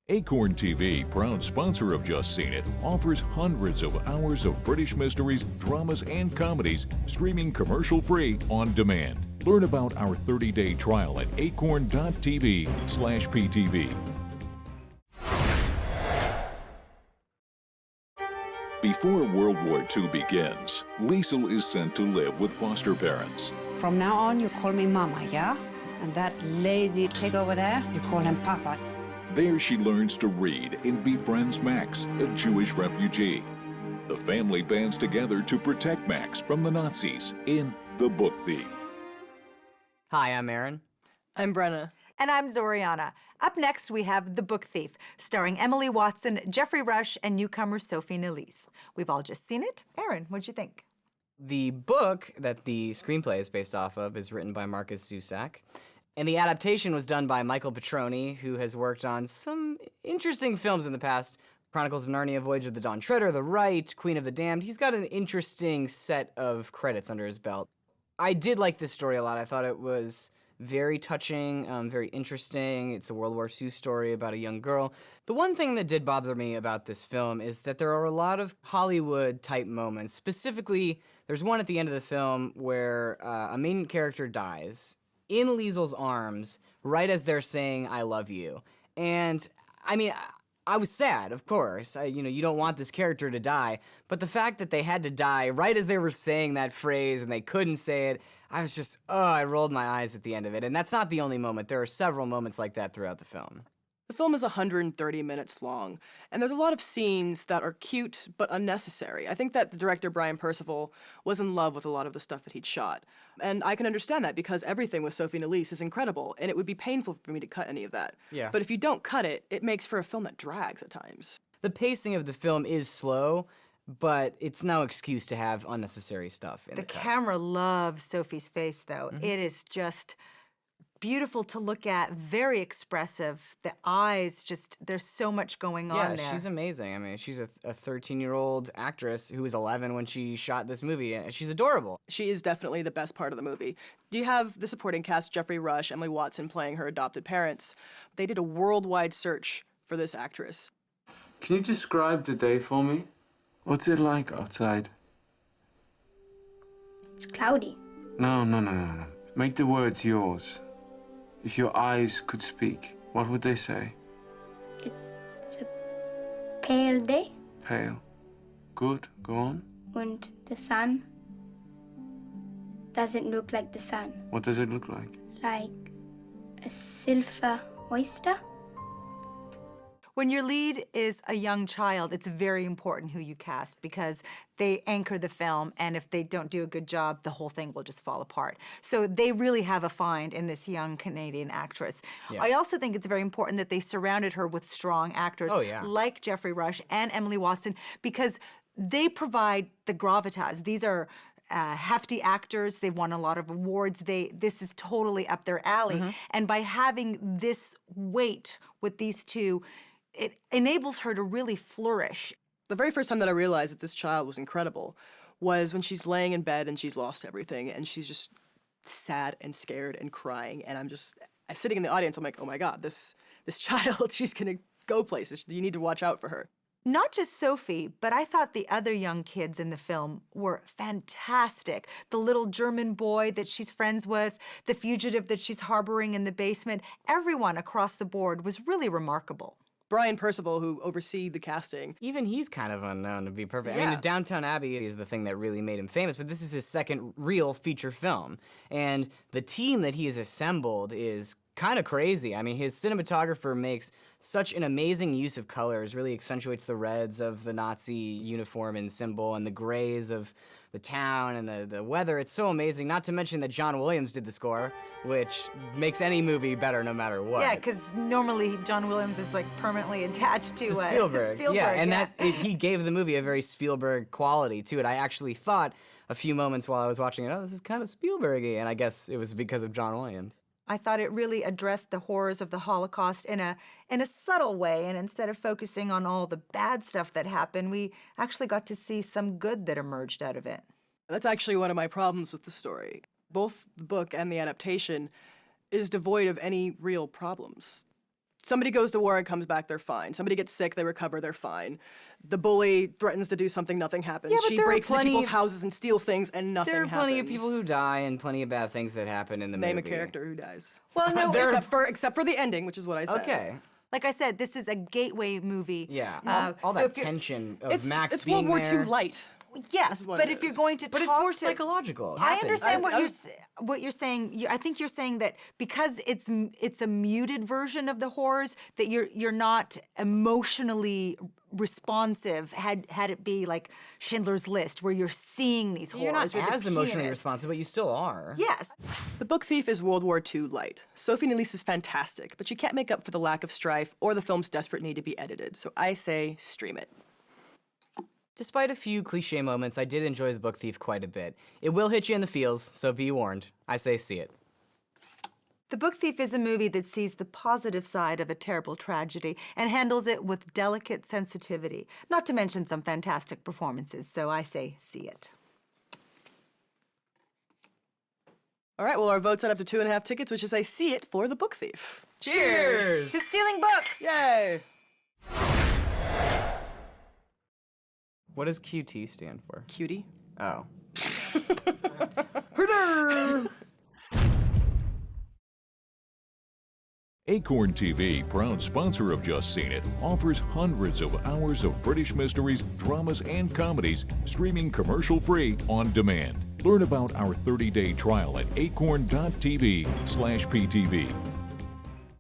Acorn TV, proud sponsor of Just Seen It, offers hundreds of hours of British mysteries, dramas, and comedies streaming commercial-free on demand. Learn about our 30-day trial at acorn.tv/PTV. Before World War II begins, Liesel is sent to live with foster parents. From now on, you call me Mama, yeah? And that lazy pig over there, you call him Papa. There she learns to read and befriends Max, a Jewish refugee. The family bands together to protect Max from the Nazis in The Book Thief. Hi, I'm Aaron. I'm Brenna. And I'm Zorianna. Up next, we have The Book Thief, starring Emily Watson, Geoffrey Rush, and newcomer Sophie Nelisse. We've all just seen it. Aaron, what'd you think? The book that the screenplay is based off of is written by Marcus Zusak. And the adaptation was done by Michael Petroni, who has worked on some interesting films in the past. Chronicles of Narnia, Voyage of the Dawn Treader, The Right, Queen of the Damned. He's got an interesting set of credits under his belt. I did like this story a lot. I thought it was very touching, very interesting. It's a World War II story about a young girl. The one thing that did bother me about this film is that there are a lot of Hollywood-type moments. Specifically, there's one at the end of the film where a main character dies in Liesel's arms right as they're saying, "I love you." And, I mean, I was sad, of course. You don't want this character to die. But the fact that they had to die right as they were saying that phrase and they couldn't say it, I was just, I rolled my eyes at the end of it. And that's not the only moment. There are several moments like that throughout the film. The film is 130 minutes long, and there's a lot of scenes that are cute but unnecessary. I think that the director, Brian Percival, was in love with a lot of the stuff that he'd shot. And I can understand that because everything with Sophie Nelisse is incredible, and it would be painful for me to cut any of that. Yeah. But if you don't cut it, it makes for a film that drags at times. The pacing of the film is slow, but it's no excuse to have unnecessary stuff in The the cut. camera loves Sophie's face, though. It is just beautiful to look at, very expressive. The eyes, just, there's so much going on there. Yeah, she's amazing. I mean, she's a 13-year-old actress who was 11 when she shot this movie, and she's adorable. She is definitely the best part of the movie. You have the supporting cast, Geoffrey Rush, Emily Watson playing her adopted parents. They did a worldwide search for this actress. Can you describe the day for me? What's it like outside? It's cloudy. No. Make the words yours. If your eyes could speak, what would they say? It's a pale day. Pale. Good, go on. And the sun doesn't look like the sun. What does it look like? Like a silver oyster. When your lead is a young child, it's very important who you cast because they anchor the film, and if they don't do a good job, the whole thing will just fall apart. So they really have a find in this young Canadian actress. Yeah. I also think it's very important that they surrounded her with strong actors like Geoffrey Rush and Emily Watson because they provide the gravitas. These are hefty actors. They've won a lot of awards. This is totally up their alley. And by having this weight with these two, it enables her to really flourish. The very first time that I realized that this child was incredible was when she's laying in bed and she's lost everything and she's just sad and scared and crying, and I'm sitting in the audience, I'm like, oh my God, this child, she's gonna go places. You need to watch out for her. Not just Sophie, but I thought the other young kids in the film were fantastic. The little German boy that she's friends with, the fugitive that she's harboring in the basement, everyone across the board was really remarkable. Brian Percival, who oversees the casting. Even he's kind of unknown, to be perfect. Yeah. I mean, Downton Abbey is the thing that really made him famous, but this is his second real feature film. And the team that he has assembled is kind of crazy. I mean, his cinematographer makes such an amazing use of colors, really accentuates the reds of the Nazi uniform and symbol and the grays of the town and the weather. It's so amazing, not to mention that John Williams did the score, which makes any movie better no matter what. Yeah, because normally John Williams is like permanently attached to Spielberg. Yeah, and he gave the movie a very Spielberg quality to it. I actually thought a few moments while I was watching it, oh, this is kind of Spielberg-y, and I guess it was because of John Williams. I thought it really addressed the horrors of the Holocaust in a subtle way, and instead of focusing on all the bad stuff that happened, we actually got to see some good that emerged out of it. That's actually one of my problems with the story. Both the book and the adaptation is devoid of any real problems. Somebody goes to war and comes back, they're fine. Somebody gets sick, they recover, they're fine. The bully threatens to do something, nothing happens. Yeah, but She there are breaks into plenty people's of- houses and steals things, and nothing happens. There are plenty of people who die and plenty of bad things that happen in the movie. Name a character who dies. Well, no, except for the ending, which is what I said. Okay. like I said, this is a gateway movie. Yeah. All so that if you're- tension of It's Max being World War there. II light. Yes, what but it if you're is. going to But talk it's more to- psychological. It I happens. understand I- what you're saying. I think you're saying that because it's a muted version of the horrors, that you're not emotionally responsive. Had it be like Schindler's List, where you're seeing these horrors. You're not with the as emotionally pianist. responsive, but you still are. Yes. The Book Thief is World War II light. Sophie Nelisse is fantastic, but she can't make up for the lack of strife or the film's desperate need to be edited. So I say stream it. Despite a few cliche moments, I did enjoy The Book Thief quite a bit. It will hit you in the feels, so be warned. I say see it. The Book Thief is a movie that sees the positive side of a terrible tragedy and handles it with delicate sensitivity, not to mention some fantastic performances, so I say see it. All right, well, our votes add up to 2.5 tickets, which is I see it for The Book Thief. Cheers! To stealing books! Yay! What does QT stand for? Cutie. Oh. Acorn TV, proud sponsor of Just Seen It, offers hundreds of hours of British mysteries, dramas, and comedies streaming commercial-free on demand. Learn about our 30-day trial at acorn.tv/PTV.